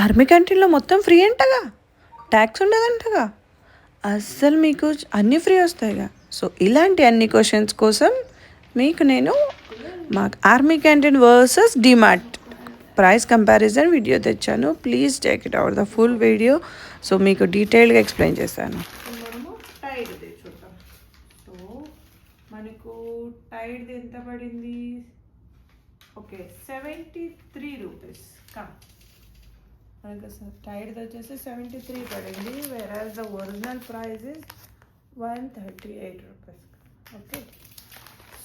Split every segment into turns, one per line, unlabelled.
Army క్యాంటీన్లో మొత్తం free అంటగా, ట్యాక్స్ ఉండదంటగా, అస్సలు మీకు అన్నీ ఫ్రీ వస్తాయిగా. సో ఇలాంటి అన్ని క్వశ్చన్స్ కోసం మీకు నేను మా army canteen versus DMart price comparison video తెచ్చాను. Please take it out the full video. So మీకు డీటెయిల్గా ఎక్స్ప్లెయిన్ చేశాను.
మనము టైడ్ది చూద్దాం. సో మనకు టైడ్ది ఎంత పడింది? ఓకే, 73 రూపీస్ మనకు టైడ్ది వచ్చేసి 73 పడింది. Whereas the original price is 138 rupees. Okay,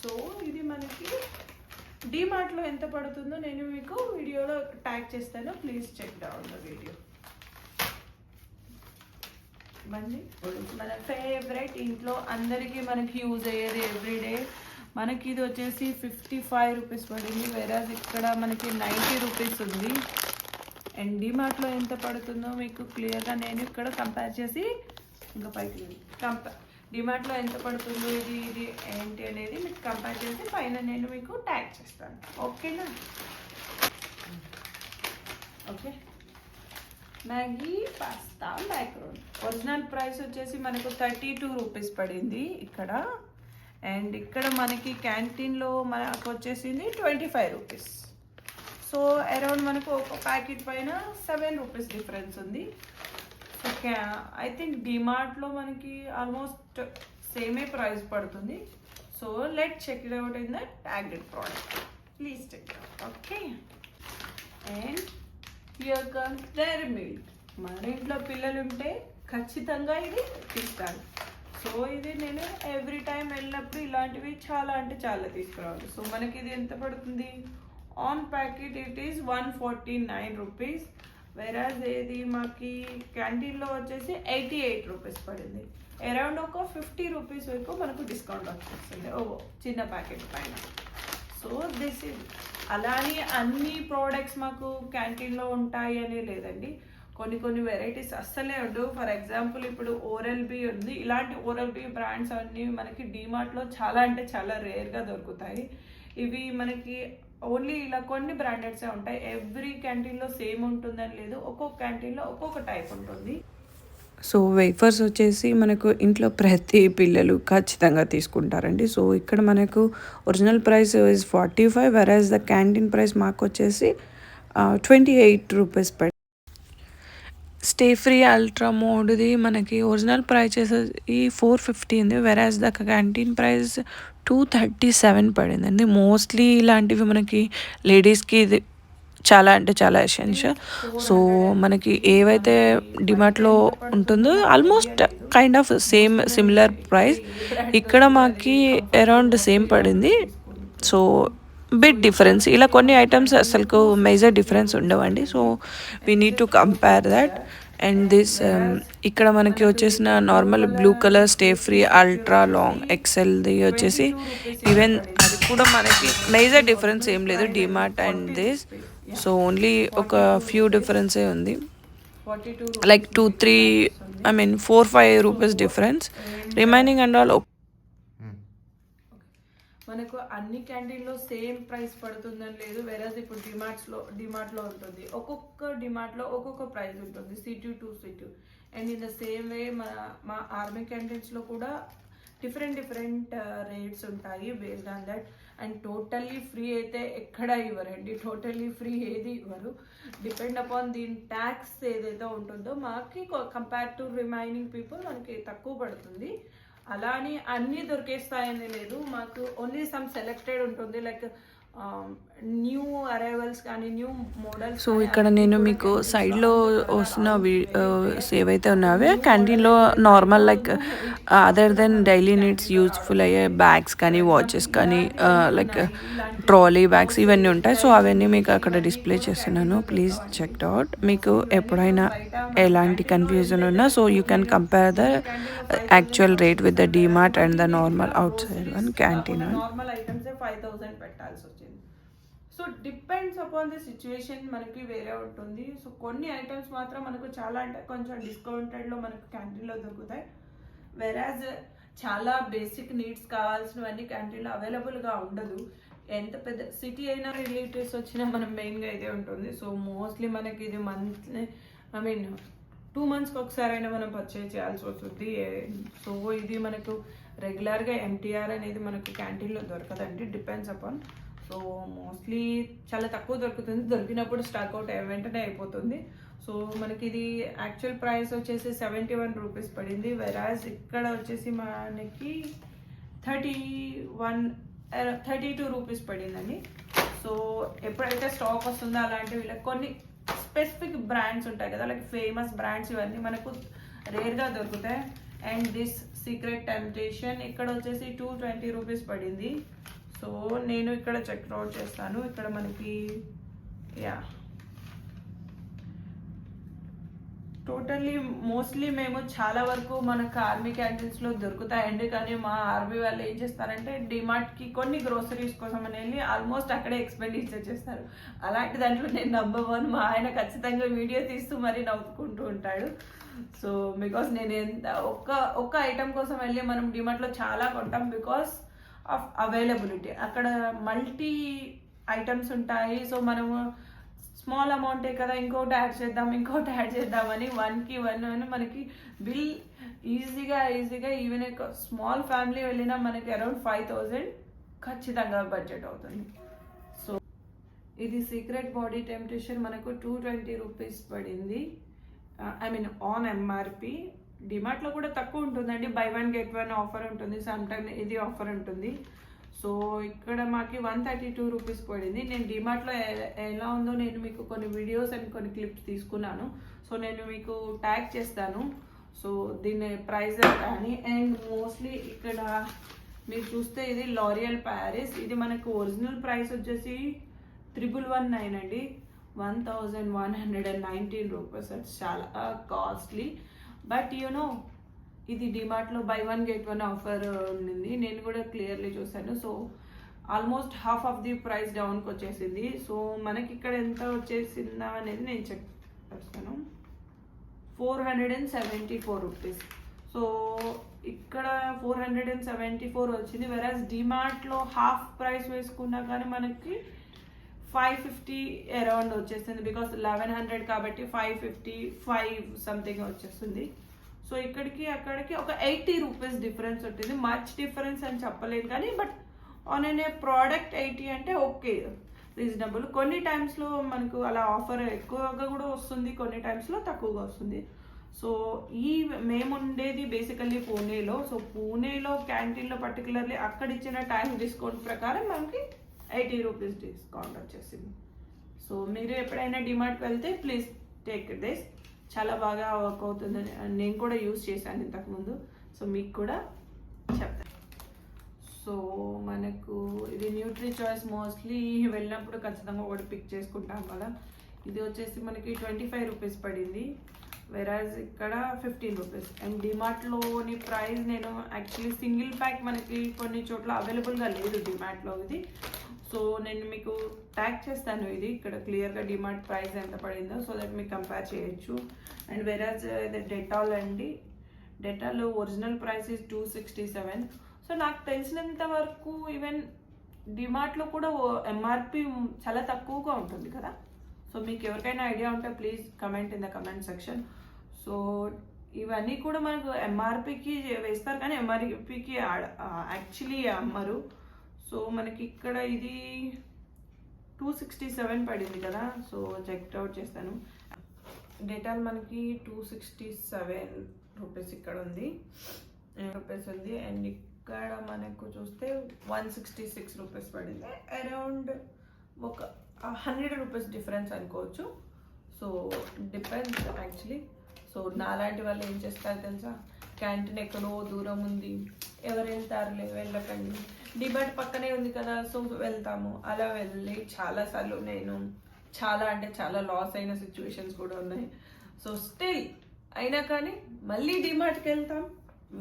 so ఇది మనకి డిమార్ట్లో ఎంత పడుతుందో నేను మీకు వీడియోలో ట్యాగ్ చేస్తాను. Please check down the video. మన ఫేవరెట్ ఇంట్లో అందరికీ మనకి యూజ్ అయ్యేది ఎవ్రీడే. మనకి ఇది వచ్చేసి 55 రూపీస్ పడింది. వేరాజ్ ఇక్కడ మనకి 90 రూపీస్ ఉంది. అండ్ డిమార్ట్లో ఎంత పడుతుందో మీకు క్లియర్గా నేను ఇక్కడ కంపేర్ చేసి ఇంకా పైకి డిమార్ట్లో ఎంత పడుతుందో ఇది ఇది ఏంటి అనేది మీకు కంపేర్ చేసి పైన నేను మీకు ట్యాగ్ చేస్తాను. ఓకేనా? Okay, Maggi pasta macaroni original price వచ్చేసి మనకు 32 రూపీస్ పడింది ఇక్కడ. అండ్ ఇక్కడ మనకి క్యాంటీన్లో మనకు వచ్చేసింది 25 రూపీస్. సో అరౌండ్ మనకు ఒక ప్యాకెట్ పైన 7 రూపీస్ డిఫరెన్స్ ఉంది. ఓకే, ఐ థింక్ డిమార్ట్లో మనకి ఆల్మోస్ట్ సేమే ప్రైస్ పడుతుంది. So let check it out in the tagged product. Please check out. Okay, and here comes Dairy Milk. మన ఇంట్లో పిల్లలు ఉంటే ఖచ్చితంగా ఇది తీస్తారు. సో ఇది నేను ఎవ్రీ టైం వెళ్ళినప్పుడు ఇలాంటివి చాలా అంటే చాలా తీసుకురావాలి. సో మనకి ఇది ఎంత పడుతుంది? On packet it is 149 rupees. Whereas ఏది మాకి క్యాంటీన్లో వచ్చేసి 88 రూపీస్ పడింది. అరౌండ్ ఒక 50 రూపీస్ వరకు మనకు డిస్కౌంట్ వచ్చేస్తుంది చిన్న ప్యాకెట్ పైన. సో దిస్ ఇస్ అలానే అన్ని ప్రోడక్ట్స్ మాకు క్యాంటీన్లో ఉంటాయి అని లేదండి. కొన్ని కొన్ని వెరైటీస్ అస్సలే ఉండవు. ఫర్ ఎగ్జాంపుల్ ఇప్పుడు ఓరల్ బి ఉంది. ఇలాంటి ఓరల్ బి బ్రాండ్స్ అన్నీ మనకి డిమార్ట్లో చాలా అంటే చాలా రేర్గా దొరుకుతాయి. ఇవి మనకి ఓన్లీ ఇలా కొన్ని బ్రాండెడ్సే ఉంటాయి. ఎవ్రీ క్యాంటీన్లో సేమ్ ఉంటుందని లేదు, ఒక్కొక్క క్యాంటీన్లో ఒక్కొక్క టైప్ ఉంటుంది.
సో వేఫర్స్ వచ్చేసి మనకు ఇంట్లో ప్రతి పిల్లలు ఖచ్చితంగా తీసుకుంటారండి. సో ఇక్కడ మనకు ఒరిజినల్ ప్రైస్ ఇస్ 45, వెరాజ్ ద క్యాంటీన్ ప్రైస్ మాకు వచ్చేసి 28 రూపీస్ పడి. స్టే ఫ్రీ అల్ట్రా మోడ్ది మనకి ఒరిజినల్ ప్రైస్ వచ్చేసి 450 ఉంది. వెరాజ్ ద క్యాంటీన్ ప్రైస్ 237 పడిందండి. మోస్ట్లీ ఇలాంటివి మనకి లేడీస్కి ఇది చాలా అంటే చాలా ఎసెన్షియల్. సో మనకి ఏవైతే డిమార్ట్లో ఉంటుందో almost kind of same similar price ఇక్కడ మాకి అరౌండ్ సేమ్ పడింది. So bit difference. ఇలా కొన్ని ఐటమ్స్ అసలు మేజర్ డిఫరెన్స్ ఉండవండి. So we need to compare that. And this ఇక్కడ మనకి వచ్చేసిన normal blue colour stay free ultra long ఎక్సెల్ది వచ్చేసి ఈవెన్ అది కూడా మనకి మేజర్ డిఫరెన్స్ ఏం లేదు DMart and this. So only ఒక ఫ్యూ డిఫరెన్సే ఉంది, like 2-3 I mean 4-5 rupees difference. Remaining and all
మనకు అన్ని క్యాంటీన్లో సేమ్ ప్రైస్ పడుతుందని లేదు. వేరేజ్ ఇప్పుడు డిమార్ట్లో ఉంటుంది. ఒక్కొక్క డిమార్ట్లో ఒక్కొక్క ప్రైస్ ఉంటుంది, C2 to C2. And in the same way మా ఆర్మీ క్యాంటీన్స్లో కూడా డిఫరెంట్ రేట్స్ ఉంటాయి based on that. And totally free అయితే ఎక్కడ ఇవ్వరండి, టోటల్లీ ఫ్రీ ఏది ఇవ్వరు. డిపెండ్ అపాన్ దీని ట్యాక్స్ ఏదైతే ఉంటుందో మాకి కంపేర్ టు రిమైనింగ్ పీపుల్ మనకి తక్కువ పడుతుంది. అలా అని అన్నీ దొరికేస్తాయని లేదు, మాకు ఓన్లీ సమ్ సెలెక్టెడ్ ఉంటుంది. లైక్ న్యూ అరైవల్స్ కానీ న్యూ మోడల్స్.
సో ఇక్కడ నేను మీకు సైడ్లో వస్తున్న ఏవైతే ఉన్నాయో క్యాంటీన్లో normal like other than daily needs useful అయ్యే బ్యాగ్స్ కానీ వాచెస్ కానీ లైక్ ట్రాలీ బ్యాగ్స్ ఇవన్నీ ఉంటాయి. సో అవన్నీ మీకు అక్కడ డిస్ప్లే చేస్తున్నాను. Please check out. మీకు ఎప్పుడైనా ఎలాంటి కన్ఫ్యూజన్ ఉన్నా so you can compare the actual rate with the DMart and the normal outside one canteen one.
Normal items 5,000 పెట్టాల్సి వచ్చింది. So depends upon the situation మనకి వేరే ఉంటుంది. సో కొన్ని ఐటమ్స్ మాత్రం మనకు చాలా అంటే కొంచెం డిస్కౌంటెడ్లో మనకు క్యాంటీన్లో దొరుకుతాయి. వెరాజ్ చాలా బేసిక్ నీడ్స్ కావాల్సినవన్నీ క్యాంటీన్లో అవైలబుల్గా ఉండదు. ఎంత పెద్ద సిటీ అయినా రిలేటివ్స్ వచ్చినా మనం మెయిన్గా ఇదే ఉంటుంది. సో మోస్ట్లీ మనకి ఇది మంత్లీ ఐ మీన్ 2 monthsకి ఒకసారి అయినా మనం పర్చేజ్ చేయాల్సి వస్తుంది. సో ఇది మనకు రెగ్యులర్గా ఎంటీఆర్ అనేది మనకు క్యాంటీన్లో దొరకదండి, డిపెండ్స్ అపాన్. సో మోస్ట్లీ చాలా తక్కువ దొరుకుతుంది, దొరికినప్పుడు స్టాక్ అవుట్ వెంటనే అయిపోతుంది. సో మనకి ఇది యాక్చువల్ ప్రైస్ వచ్చేసి 71 రూపీస్ పడింది, వెరాజ్ ఇక్కడ వచ్చేసి మనకి 32 రూపీస్ పడిందండి. సో ఎప్పుడైతే స్టాక్ వస్తుందో అలాంటివి ఇలా కొన్ని స్పెసిఫిక్ బ్రాండ్స్ ఉంటాయి కదా, లైక్ ఫేమస్ బ్రాండ్స్, ఇవన్నీ మనకు రేర్గా దొరుకుతాయి. అండ్ దిస్ సీక్రెట్ టెంప్టేషన్ ఇక్కడ వచ్చేసి 220 రూపీస్ పడింది. సో నేను ఇక్కడ చెక్ అవుట్ చేస్తాను. ఇక్కడ మనకి టోటల్లీ మోస్ట్లీ మేము చాలా వరకు మనకు ఆర్మీ క్యాంటీన్స్లో దొరుకుతాయండి, కానీ మా ఆర్మీ వాళ్ళు ఏం చేస్తారంటే డిమార్ట్కి కొన్ని గ్రోసరీస్ కోసం అని వెళ్ళి ఆల్మోస్ట్ అక్కడే ఎక్స్పెండిచర్ చేస్తారు. అలాంటి దాంట్లో నేను నంబర్ 1. మా ఆయన ఖచ్చితంగా వీడియో తీస్తూ మరీ నవ్వుకుంటూ ఉంటాడు. సో బికాస్ నేను ఒక్క ఐటమ్ కోసం వెళ్ళి మనం డిమార్ట్లో చాలా కొంటాం బికాస్ ఆఫ్ అవైలబిలిటీ. అక్కడ మల్టీ ఐటమ్స్ ఉంటాయి. సో మనము స్మాల్ అమౌంటే కదా, ఇంకోటి యాడ్ చేద్దామని 1కి 1 మనకి బిల్ ఈజీగా ఈవెన్ ఒక స్మాల్ ఫ్యామిలీ వెళ్ళినా మనకి అరౌండ్ 5,000 ఖచ్చితంగా బడ్జెట్ అవుతుంది. సో ఇది సీక్రెట్ బాడీ టెంప్టేషన్ మనకు 220 రూపీస్ పడింది, ఐ మీన్ ఆన్ ఎంఆర్పి. డిమార్ట్లో కూడా తక్కువ ఉంటుందండి, బై 1 get 1 ఆఫర్ ఉంటుంది, సమ్ టైమ్ ఇది ఆఫర్ ఉంటుంది. సో ఇక్కడ మాకి 132 రూపీస్ పడింది. నేను డిమార్ట్లో ఎలా ఉందో నేను మీకు కొన్ని వీడియోస్ అండ్ కొన్ని క్లిప్స్ తీసుకున్నాను. సో నేను మీకు ట్యాగ్ చేస్తాను. సో దీని ప్రైస్ కానీ. అండ్ మోస్ట్లీ ఇక్కడ మీరు చూస్తే ఇది లారియల్ ప్యారిస్, ఇది మనకు ఒరిజినల్ ప్రైస్ వచ్చేసి 1119 అండి, 1119 రూపీస్. అది చాలా కాస్ట్లీ. బట్ ఇది డిమార్ట్లో బై 1 get 1 ఆఫర్ ఉండింది, నేను కూడా క్లియర్లీ చూసాను. So almost half of the price డౌన్కి వచ్చేసింది. సో మనకి ఇక్కడ ఎంత వచ్చేసిందా అనేది నేను చెక్ చేస్తాను. 474 రూపీస్. సో ఇక్కడ 474 వచ్చింది, వెరాజ్ డిమార్ట్లో హాఫ్ ప్రైస్ వేసుకున్నా కానీ మనకి 550 అరౌండ్ వచ్చేస్తుంది, బికాస్ 1100 కాబట్టి 555 సంథింగ్ వచ్చేస్తుంది. సో ఇక్కడికి అక్కడికి ఒక 80 రూపీస్ డిఫరెన్స్ ఉంటుంది. మచ్ డిఫరెన్స్ అని చెప్పలేదు కానీ, బట్ ఆన్ అనే ప్రోడక్ట్ 80 అంటే ఓకే, రీజనబుల్. కొన్ని టైమ్స్లో మనకు అలా ఆఫర్ ఎక్కువగా కూడా వస్తుంది, కొన్ని టైమ్స్లో తక్కువగా వస్తుంది. సో మేము ఉండేది బేసికల్లీ పూణేలో. సో పూణేలో క్యాంటీన్లో పర్టికులర్లీ అక్కడ ఇచ్చిన టైం డిస్కౌంట్ ప్రకారం మనకి 80 రూపీస్ డిస్కౌంట్ వచ్చేసింది. సో మీరు ఎప్పుడైనా డిమార్ట్కి వెళ్తే ప్లీజ్ టేక్ దిస్, చాలా బాగా వర్క్ అవుతుందని నేను కూడా యూజ్ చేశాను ఇంతకుముందు. సో మీకు కూడా చెప్తాను. సో మనకు ఇది న్యూట్రీ చాయిస్ మోస్ట్లీ వెళ్ళినప్పుడు ఖచ్చితంగా ఒకటి పిక్ చేసుకుంటాం కదా. ఇది వచ్చేసి మనకి 25 రూపీస్ పడింది, వెరాజ్ ఇక్కడ 15 రూపీస్. అండ్ డిమార్ట్లోని ప్రైస్ నేను యాక్చువల్లీ సింగిల్ ప్యాక్ మనకి కొన్ని చోట్ల అవైలబుల్గా లేదు డిమార్ట్లో ఇది. సో నేను మీకు ట్యాగ్ చేస్తాను ఇది ఇక్కడ క్లియర్గా డిమార్ట్ ప్రైస్ ఎంత పడిందో, సో దట్ మీకు కంపేర్ చేయొచ్చు. అండ్ వెరాజ్ డెటాల్ అండి, Dettol original price is 267. So నాకు తెలిసినంత వరకు ఈవెన్ డిమార్ట్లో కూడా ఎంఆర్పి చాలా తక్కువగా ఉంటుంది కదా. సో మీకు ఎవరికైనా ఐడియా ఉంటే please comment in the comment section. So ఇవన్నీ కూడా మనకు ఎంఆర్పికి వేస్తారు కానీ ఎంఆర్పికి యాక్చువల్లీ అమ్మరు. సో మనకి ఇక్కడ ఇది 267 పడింది కదా. సో చెక్ అవుట్ చేస్తాను. డెటాల్ మనకి 267 రూపీస్ ఇక్కడ ఉంది, రూపీస్ ఉంది. అండ్ ఇక్కడ మనకు చూస్తే 166 రూపీస్ పడింది, అరౌండ్ ఒక 100 రూపీస్ డిఫరెన్స్ అనుకోవచ్చు. So depends actually. సో నాలాంటి వాళ్ళు ఏం చేస్తారు తెలుసా, క్యాంటీన్ ఎక్కడో దూరం ఉంది, ఎవరు వెళ్తారులే వెళ్ళకండి, డిమార్ట్ పక్కనే ఉంది కదా సో వెళ్తాము, అలా వెళ్ళి చాలాసార్లు నేను చాలా లాస్ అయిన సిచ్యువేషన్స్ కూడా ఉన్నాయి. సో స్టిల్ అయినా కానీ మళ్ళీ డిమార్ట్కి వెళ్తాం,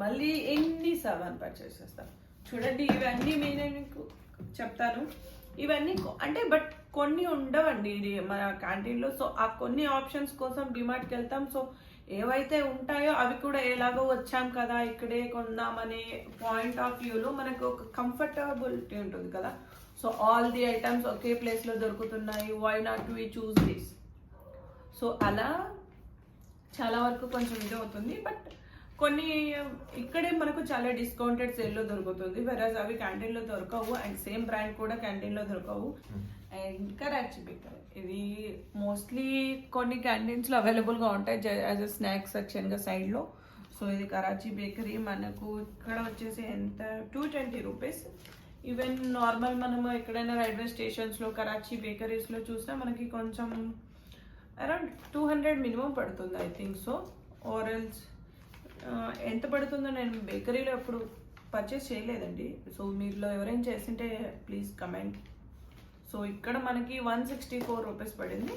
మళ్ళీ ఎన్ని సామాన్ పర్చేస్ చేస్తాం. చూడండి ఇవన్నీ మీకు చెప్తాను, ఇవన్నీ అంటే బట్ కొన్ని ఉండవండి ఇది మన క్యాంటీన్లో. సో ఆ కొన్ని ఆప్షన్స్ కోసం డిమార్ట్కి వెళ్తాం. సో ఏవైతే ఉంటాయో అవి కూడా ఎలాగో వచ్చాం కదా ఇక్కడే కొందామనే పాయింట్ ఆఫ్ వ్యూలో మనకు ఒక కంఫర్టబిలిటీ ఉంటుంది కదా. సో ఆల్ ది ఐటమ్స్ ఒకే ప్లేస్లో దొరుకుతున్నాయి, why not we choose this. So అలా చాలా వరకు కొంచెం ఇది అవుతుంది. బట్ కొన్ని ఇక్కడే మనకు చాలా డిస్కౌంటెడ్ సేల్లో దొరుకుతుంది, వెరాజ్ అవి క్యాంటీన్లో దొరకవు. అండ్ సేమ్ బ్రాండ్ కూడా క్యాంటీన్లో దొరకవు. అండ్ కరాచీ బేకరీ ఇది మోస్ట్లీ కొన్ని క్యాంటీన్స్లో అవైలబుల్గా ఉంటాయి యాజ్ అ స్నాక్స్ సెక్షన్గా సైడ్లో. సో ఇది కరాచీ బేకరీ మనకు ఇక్కడ వచ్చేసి ఎంత 220 రూపీస్. ఈవెన్ నార్మల్ మనము ఎక్కడైనా రైల్వే స్టేషన్స్లో కరాచీ బేకరీస్లో చూసినా మనకి కొంచెం అరౌండ్ 200 మినిమం పడుతుంది ఐ థింక్ సో. ఆరెల్స్ ఎంత పడుతుందో నేను బేకరీలో ఎప్పుడు పర్చేస్ చేయలేదండి. సో మీరులో ఎవరైనా చేసింటే ప్లీజ్ కమెంట్. సో ఇక్కడ మనకి 164 రూపీస్ పడింది.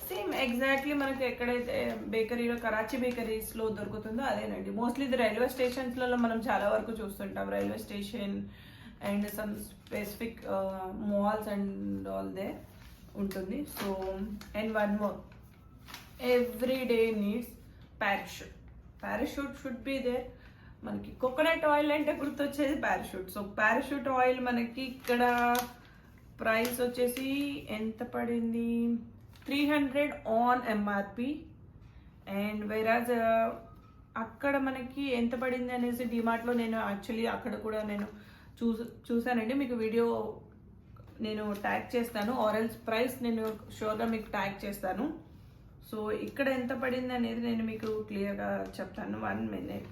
సేమ్ ఎగ్జాక్ట్లీ మనకి ఎక్కడైతే బేకరీలో కరాచీ బేకరీస్లో దొరుకుతుందో అదేనండి. మోస్ట్లీ ఇది రైల్వే స్టేషన్స్లలో మనం చాలా వరకు చూస్తుంటాం, railway station and some specific malls and all they ఉంటుంది. So and one more, every day needs Parachute should be there. మనకి కోకోనట్ ఆయిల్ అంటే గుర్తొచ్చేది పారాషూట్. సో పారాషూట్ ఆయిల్ మనకి ఇక్కడ ప్రైస్ వచ్చేసి ఎంత పడింది, 300 ఆన్ ఎంఆర్పి. అండ్ వేరాజ్ అక్కడ మనకి ఎంత పడింది అనేసి డిమార్ట్లో నేను యాక్చువల్లీ అక్కడ కూడా నేను చూసానండి. మీకు వీడియో నేను ట్యాగ్ చేస్తాను, ఆరెల్స్ ప్రైస్ నేను షోర్గా మీకు ట్యాగ్ చేస్తాను. సో ఇక్కడ ఎంత పడింది అనేది నేను మీకు క్లియర్గా చెప్తాను, 1 minute.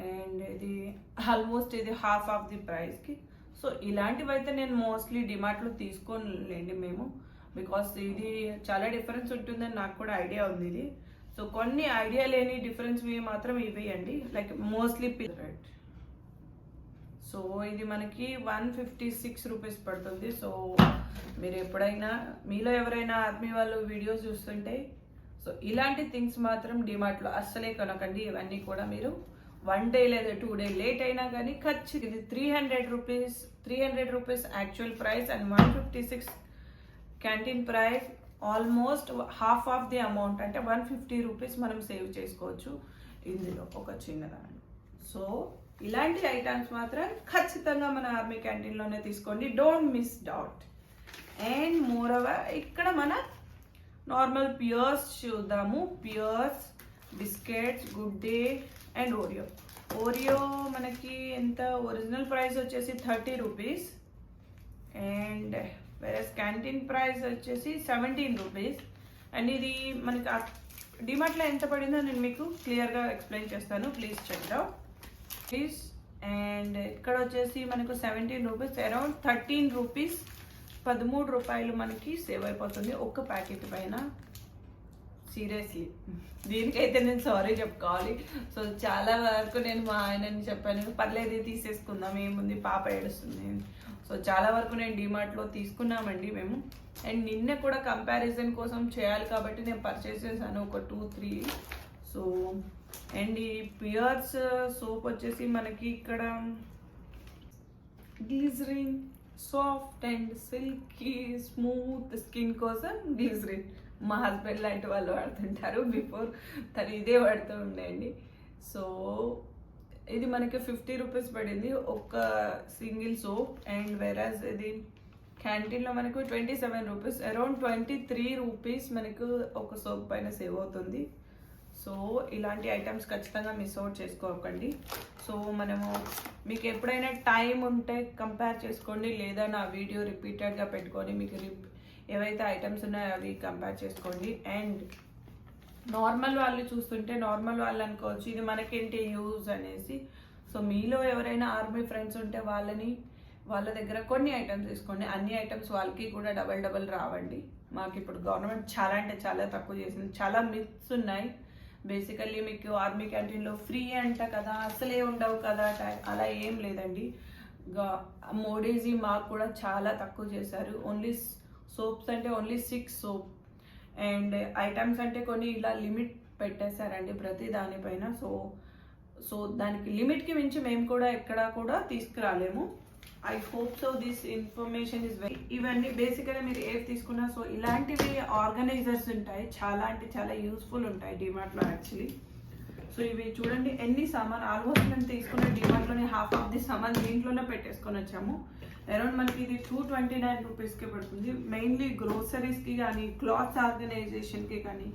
అండ్ ఇది ఆల్మోస్ట్ ఇది హాఫ్ ఆఫ్ ది ప్రైస్కి. సో ఇలాంటివి అయితే నేను మోస్ట్లీ డిమార్ట్లో తీసుకోలేండి మేము, బికాస్ ఇది చాలా డిఫరెన్స్ ఉంటుందని నాకు కూడా ఐడియా ఉంది ఇది. సో కొన్ని ఐడియా లేని డిఫరెన్స్ మాత్రం ఇవేయండి, లైక్ మోస్ట్లీ రెడ్. సో ఇది మనకి 156 రూపీస్ పడుతుంది. సో మీరు ఎప్పుడైనా మీలో ఎవరైనా ఆర్మీ వాళ్ళు వీడియోస్ చూస్తుంటే సో ఇలాంటి థింగ్స్ మాత్రం డిమార్ట్లో అస్సలే కొనకండి. ఇవన్నీ కూడా మీరు 1 day లేదా 2 day లేట్ అయినా కానీ ఖచ్చితంగా ఇది 300 rupees actual price and 156 canteen price. Almost half of the amount అంటే 150 రూపీస్ మనం సేవ్ చేసుకోవచ్చు ఇందులో ఒక చిన్నదాన్ని. సో ఇలాంటి ఐటమ్స్ మాత్రం ఖచ్చితంగా మన ఆర్మీ క్యాంటీన్లోనే తీసుకోండి, don't miss out. And more over ఇక్కడ మన నార్మల్ పియర్స్ చూద్దాము. Pears, biscuits, Good Day and Oreo మనకి ఎంత ఒరిజినల్ ప్రైస్ వచ్చేసి 30 rupees. And whereas canteen price వచ్చేసి 17 రూపీస్. అండ్ ఇది మనకి డిమార్ట్లో ఎంత పడిందో నేను మీకు క్లియర్గా ఎక్స్ప్లెయిన్ చేస్తాను, please check out please. And ఇక్కడ వచ్చేసి మనకు 17 రూపీస్, అరౌండ్ 13 రూపీస్, 13 రూపాయలు మనకి సేవ్ అయిపోతుంది ఒక్క ప్యాకెట్ పైన. సీరియస్లీ దీనికైతే నేను సారీ చెప్పుకోవాలి. సో చాలా వరకు నేను మా ఆయనని చెప్పాను, పర్లేదు తీసేసుకుందాం ఏముంది పాప ఏడుస్తుంది. సో చాలా వరకు నేను డిమార్ట్లో తీసుకున్నామండి మేము. అండ్ నిన్న కూడా కంపారిజన్ కోసం చేయాలి కాబట్టి నేను పర్చేస్ చేశాను ఒక 2-3. సో అండ్ ఈ పియర్స్ సోప్ వచ్చేసి మనకి ఇక్కడ glycerin soft and silky smooth skin కోసం గ్లిజరిన్ మా హస్బెండ్ లాంటి వాళ్ళు వాడుతుంటారు, బిఫోర్ తను ఇదే వాడుతూ ఉండేయండి. సో ఇది మనకి 50 రూపీస్ పడింది ఒక సింగిల్ సోప్. అండ్ వెరాజ్ ఇది క్యాంటీన్లో మనకు 27 రూపీస్, అరౌండ్ 23 రూపీస్ మనకు ఒక సోప్ పైన సేవ్ అవుతుంది. సో ఇలాంటి ఐటమ్స్ ఖచ్చితంగా మిస్ అవుట్ చేసుకోకండి. సో మనము మీకు ఎప్పుడైనా టైం ఉంటే కంపేర్ చేసుకోండి, లేదా నా వీడియో రిపీటెడ్గా పెట్టుకొని మీకు ఏవైతే ఐటమ్స్ ఉన్నాయో అవి కంపేర్ చేసుకోండి. అండ్ నార్మల్ వాళ్ళు చూస్తుంటే నార్మల్ వాళ్ళు అనుకోవచ్చు ఇది మనకేంటి యూజ్ అనేసి. సో మీలో ఎవరైనా ఆర్మీ ఫ్రెండ్స్ ఉంటే వాళ్ళ దగ్గర కొన్ని ఐటమ్స్ తీసుకోండి, అన్ని ఐటమ్స్ వాళ్ళకి కూడా డబల్ రావండి. మాకు ఇప్పుడు గవర్నమెంట్ చాలా అంటే చాలా తక్కువ చేసింది, చాలా మిత్స్ ఉన్నాయి. బేసికల్లీ మీకు ఆర్మీ క్యాంటీన్లో ఫ్రీ అంట కదా, అసలే ఉండవు కదా, అలా ఏం లేదండి. మోడీజీ మాకు కూడా చాలా తక్కువ చేశారు. ఓన్లీ సోప్స్ అంటే ఓన్లీ 6 సోప్ అండ్ ఐటమ్స్ అంటే కొన్ని ఇలా లిమిట్ పెట్టేశారండి ప్రతి దానిపైన. సో దానికి లిమిట్కి మించి మేము కూడా ఎక్కడా కూడా తీసుకురాలేము. I hope so this information is very. ఇవన్నీ బేసిక్గా మీరు ఏవి తీసుకున్నా సో ఇలాంటివి ఆర్గనైజర్స్ ఉంటాయి, చాలా అంటే చాలా యూస్ఫుల్ ఉంటాయి డిమార్ట్లో యాక్చువల్లీ. సో ఇవి చూడండి ఎన్ని సామాన్ ఆల్మోస్ట్ మేము తీసుకున్న డిమార్ట్లోనే హాఫ్ ఆఫ్ ది సామాన్ దీంట్లోనే పెట్టేసుకొని వచ్చాము. అరౌండ్ మనకి ఇది 229 రూపీస్కే పడుతుంది. మెయిన్లీ గ్రోసరీస్కి కానీ, క్లాత్స్ ఆర్గనైజేషన్కి కానీ,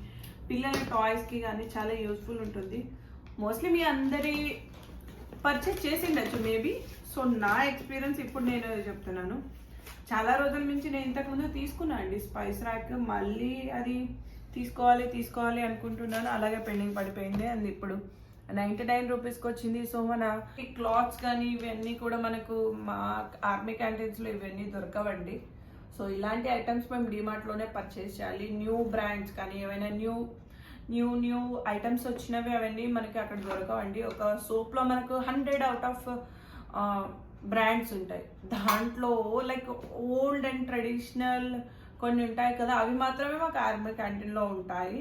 పిల్లల టాయ్స్కి కానీ చాలా యూస్ఫుల్ ఉంటుంది. మోస్ట్లీ మీ అందరి పర్చేస్ చేసిండొచ్చు మేబీ. సో నా ఎక్స్పీరియన్స్ ఇప్పుడు నేను చెప్తున్నాను. చాలా రోజుల నుంచి నేను ఇంతకుముందు తీసుకున్నాను అండి స్పైస్ ర్యాక్. మళ్ళీ అది తీసుకోవాలి అనుకుంటున్నాను, అలాగే పెండింగ్ పడిపోయింది. అండ్ ఇప్పుడు 99 రూపీస్కి వచ్చింది. సో మన ఈ క్లాత్స్ కానీ ఇవన్నీ కూడా మనకు మా ఆర్మీ క్యాంటీన్స్లో ఇవన్నీ దొరకవండి. సో ఇలాంటి ఐటమ్స్ మేము డిమార్ట్లోనే పర్చేస్ చేయాలి. న్యూ బ్రాండ్స్ కానీ ఏమైనా న్యూ ఐటమ్స్ వచ్చినవి అవన్నీ మనకి అక్కడ దొరకవండి. ఒక సోప్లో మనకు 100 అవుట్ ఆఫ్ బ్రాండ్స్ ఉంటాయి. దాంట్లో లైక్ ఓల్డ్ అండ్ ట్రెడిషనల్ కొన్ని ఉంటాయి కదా, అవి మాత్రమే మాకు ఆర్మీ క్యాంటీన్లో ఉంటాయి.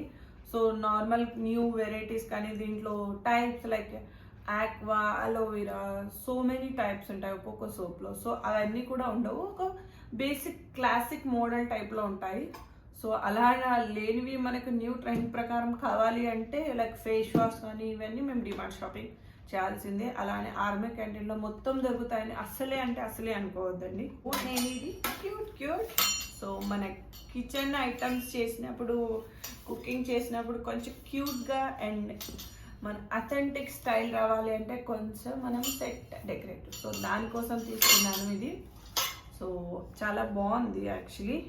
సో నార్మల్ న్యూ వెరైటీస్ కానీ దీంట్లో types like aqua, aloe vera, so many types ఉంటాయి ఒక్కొక్క సోప్లో. సో అవన్నీ కూడా ఉండవు, ఒక బేసిక్ క్లాసిక్ మోడల్ టైప్లో ఉంటాయి. సో అలా లేనివి మనకు న్యూ ట్రెండ్ ప్రకారం కావాలి అంటే లైక్ ఫేస్ వాష్ కానీ ఇవన్నీ మేము డిమార్ట్ షాపింగ్ చేయాల్సిందే. అలానే ఆర్మీ క్యాంటీన్లో మొత్తం దొరుకుతాయని అసలే అనుకోవద్దండి. నేను ఇది క్యూట్. సో మన కిచెన్ ఐటమ్స్ చేసినప్పుడు, కుకింగ్ చేసినప్పుడు కొంచెం క్యూట్గా అండ్ మన అథెంటిక్ స్టైల్ రావాలి అంటే కొంచెం మనం సెట్ డెకరేటివ్. సో దానికోసం తీసుకున్నాను ఇది. సో చాలా బాగుంది యాక్చువల్లీ.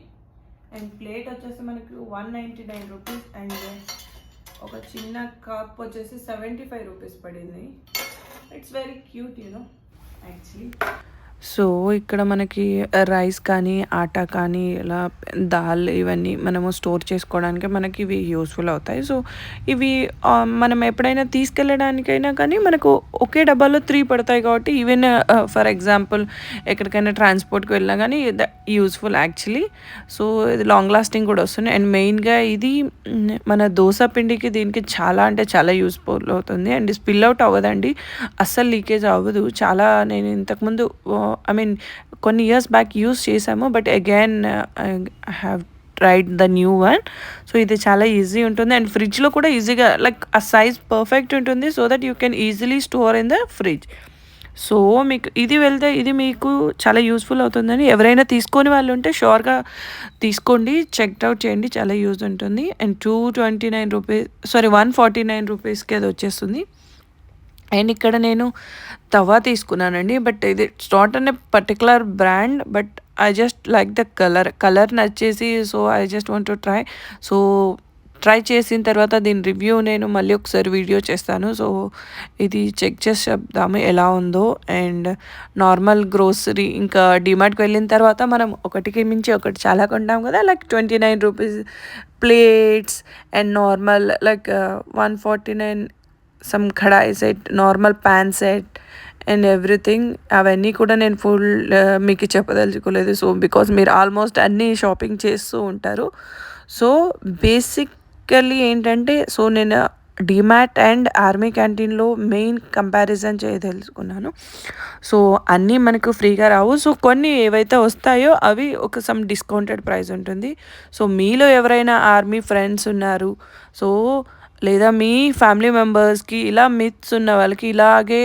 అండ్ ప్లేట్ వచ్చేసి మనకి 199 రూపీస్ అండ్ ఒక చిన్న కప్ వచ్చేసి 75 రూపీస్ పడింది. It's very cute actually.
So ఇక్కడ మనకి రైస్ కానీ, ఆటా కానీ, ఇలా దాల్ ఇవన్నీ మనము స్టోర్ చేసుకోవడానికి మనకి ఇవి యూస్ఫుల్ అవుతాయి. సో ఇవి మనం ఎప్పుడైనా తీసుకెళ్ళడానికైనా కానీ మనకు ఒకే డబ్బాలో 3 పడతాయి కాబట్టి ఈవెన్ ఫర్ ఎగ్జాంపుల్ ఎక్కడికైనా ట్రాన్స్పోర్ట్కి వెళ్ళినా కానీ యూస్ఫుల్ యాక్చువల్లీ. సో ఇది లాంగ్ లాస్టింగ్ కూడా వస్తుంది. అండ్ మెయిన్గా ఇది మన దోశ పిండికి దీనికి చాలా యూస్ఫుల్ అవుతుంది. అండ్ స్పిల్ అవుట్ అవ్వదండి, అస్సలు లీకేజ్ అవ్వదు. చాలా నేను ఇంతకుముందు కొన్ని ఇయర్స్ బ్యాక్ యూస్ చేసాము, but again I have tried the new one. So ఇది చాలా ఈజీ ఉంటుంది అండ్ ఫ్రిడ్జ్లో కూడా ఈజీగా లైక్ ఆ సైజ్ పర్ఫెక్ట్ ఉంటుంది, so that you can easily store in the fridge. So మీకు ఇది మీకు చాలా యూస్ఫుల్ అవుతుందని ఎవరైనా తీసుకొని వాళ్ళు ఉంటే షూర్గా తీసుకోండి, చెక్అవుట్ చేయండి, చాలా యూజ్ ఉంటుంది. అండ్ 149 రూపీస్కి అది వచ్చేస్తుంది. అండ్ ఇక్కడ నేను తవా తీసుకున్నానండి, బట్ ఇది not on a particular brand, but I just like the colour నచ్చేసి so I just want to try. So try చేసిన తర్వాత దీని రివ్యూ నేను మళ్ళీ ఒకసారి వీడియో చేస్తాను. సో ఇది చెక్ చేసి చెప్దాము ఎలా ఉందో. అండ్ నార్మల్ గ్రోసరీ ఇంకా డిమార్ట్కి వెళ్ళిన తర్వాత మనం ఒకటికి మించి ఒకటి చాలా కొంటాం కదా, like 29 rupees plates and normal like 149 some kadai set, normal pan set and everything. అవన్నీ కూడా నేను ఫుల్ మీకు చెప్పదలుచుకోలేదు. సో బికాస్ మీరు ఆల్మోస్ట్ అన్నీ షాపింగ్ చేస్తూ ఉంటారు. సో బేసికల్లీ ఏంటంటే, సో నేను డిమార్ట్ అండ్ ఆర్మీ క్యాంటీన్లో మెయిన్ కంపారిజన్ చేయదలుచుకున్నాను. సో అన్నీ మనకు ఫ్రీగా రావు. సో కొన్ని ఏవైతే వస్తాయో అవి ఒక సమ్ డిస్కౌంటెడ్ ప్రైస్ ఉంటుంది. సో మీలో ఎవరైనా ఆర్మీ ఫ్రెండ్స్ ఉన్నారు, సో లేదా మీ ఫ్యామిలీ మెంబర్స్కి ఇలా మిత్స్ ఉన్న వాళ్ళకి ఇలాగే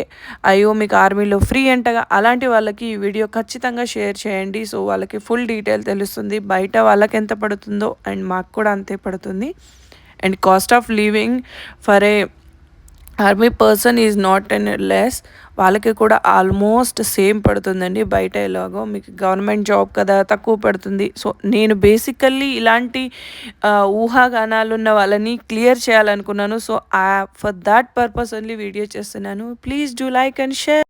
అయ్యో మీకు ఆర్మీలో ఫ్రీ అంటగా, అలాంటి వాళ్ళకి ఈ వీడియో ఖచ్చితంగా షేర్ చేయండి. సో వాళ్ళకి ఫుల్ డీటెయిల్ తెలుస్తుంది, బయట వాళ్ళకి ఎంత పడుతుందో అండ్ మాకు కూడా అంతే పడుతుంది. And cost of living for a army person is not an less, వాళ్ళకి కూడా ఆల్మోస్ట్ సేమ్ పడుతుందండి. బయట ఎలాగో మీకు గవర్నమెంట్ జాబ్ కదా తక్కువ పడుతుంది. సో నేను బేసికల్లీ ఇలాంటి ఊహాగానాలు ఉన్న వాళ్ళని క్లియర్ చేయాలనుకున్నాను. So for that purpose only video చేస్తున్నాను. Please do like and share.